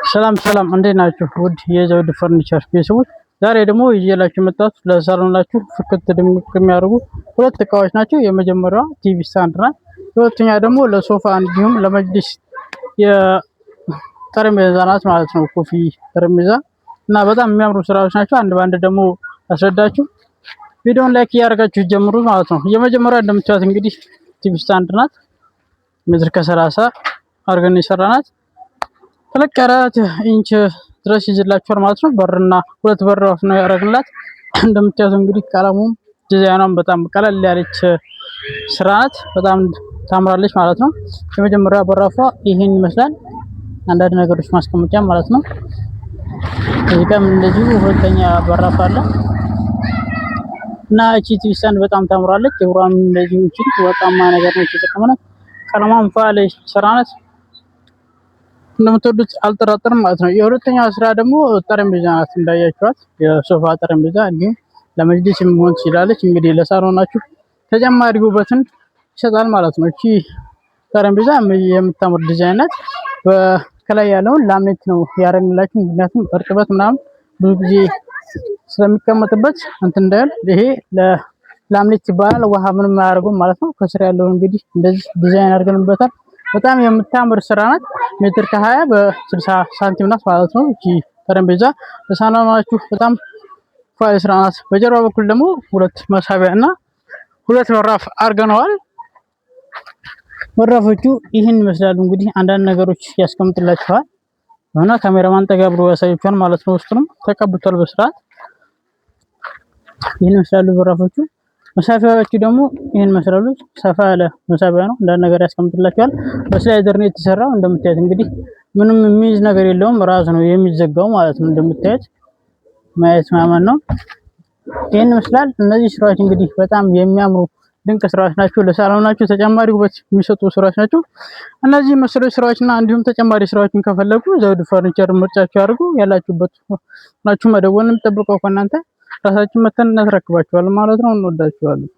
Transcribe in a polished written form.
ሰላም እንዴት ናችሁ? ውድ የዘውድ ፈርኒቸር ቤተሰቦች ዛሬ ደግሞ ይዤላችሁ መጣሁት ለሳሎናችሁ ፍክት ድምቅ የሚያደርጉ ሁለት እቃዎች ናቸው። የመጀመሪያዋ ቲቪ ስታንድ ናት። ሁለተኛ ደግሞ ለሶፋ እንዲሁም ለመጅሊስ የጠረጴዛ ናት ማለት ነው። ኮፊ ጠረጴዛ እና በጣም የሚያምሩ ስራዎች ናቸው። አንድ ባንድ ደግሞ አስረዳችሁ። ቪዲዮውን ላይክ እያደረጋችሁ ጀምሩ ማለት ነው። የመጀመሪያዋ እንደምታዩት እንግዲህ ቲቪ ስታንድ ናት። ሜትር ከ30 አድርገን የሰራናት ተለቅ ያለ ኢንች ድረስ ይዝላችኋል ማለት ነው። በርና ሁለት በር ነው ያደረግላት። እንደምታዩት እንግዲህ ቀለሙም ዲዛይኗም በጣም ቀለል ያለች ስራ ናት። በጣም ታምራለች ማለት ነው። የመጀመሪያ በራፏ ይሄን ይመስላል። አንዳንድ ነገሮች ማስቀመጫ ማለት ነው። እዚህ ጋርም እንደዚሁ ሁለተኛ በራፍ አለ እና እቺ ቲቪ ስታንድ በጣም ታምራለች። የብራን እንደዚሁ እቺ ወጣማ ነገር ነው የተጠቀመው። ቀለሟም ፋለ ስራ ናት። እንደምትወዱት አልጠራጠርም ማለት ነው። የሁለተኛው ስራ ደግሞ ጠረጴዛ ናት። እንዳያችኋት የሶፋ ጠረጴዛ እንዲሁም ለመጅሊስ መሆን ትችላለች። እንግዲህ ለሳሎናችሁ ተጨማሪ ውበትን ይሰጣል ማለት ነው። እቺ ጠረጴዛ የምታምር ዲዛይን ናት። በከላይ ያለውን ላምኔት ነው ያደረግንላችሁ። ምክንያቱም እርጥበት ምናምን ብዙ ጊዜ ስለሚቀመጥበት እንትን እንዳይል ይሄ ለላምኔት ይባላል። ውሃ ምንም አያደርገውም ማለት ነው። ከስር ያለውን እንግዲህ እንደዚህ ዲዛይን አድርገንበታል። በጣም የምታምር ስራ ናት። ሜትር ከ20 በ60 ሳንቲም ናት ማለት ነው። እቺ ጠረጴዛ ለሳሎናችሁ በጣም ፋይ ስራ ናት። በጀርባ በኩል ደግሞ ሁለት መሳቢያ እና ሁለት በራፍ አድርገነዋል። በራፎቹ ይህን ይመስላሉ። እንግዲህ አንዳንድ ነገሮች ያስቀምጥላችኋል እና ካሜራማን ጠጋ ብሎ ያሳያችኋል ማለት ነው። ውስጡንም ተቀብቷል በስርዓት ይህን ይመስላሉ በራፎቹ። መሳቢያዎቹ ደግሞ ይሄን መስራሉ። ሰፋ ያለ መሳቢያ ነው። እንዳንድ ነገር ያስቀምጥላችኋል። በስላይደር ነው የተሰራው። እንደምታዩት እንግዲህ ምንም የሚይዝ ነገር የለውም። ራሱ ነው የሚዘጋው ማለት ነው። እንደምታዩት ማየት ማመን ነው። ይሄን ይመስላል። እነዚህ ስራዎች እንግዲህ በጣም የሚያምሩ ድንቅ ስራዎች ናቸው። ለሳሎናችሁ ተጨማሪ ውበት የሚሰጡ ስራዎች ናቸው። እነዚህ መሰሎች ስራዎችና እንዲሁም ተጨማሪ ስራዎችን ከፈለጉ ዘውድ ፈርኒቸር ምርጫችሁ አድርጉ። ያላችሁበት ናችሁ መደወልን ጠብቀው ከእናንተ ራሳችን መተን እናስረክባችኋለን ማለት ነው። እንወዳችኋለን።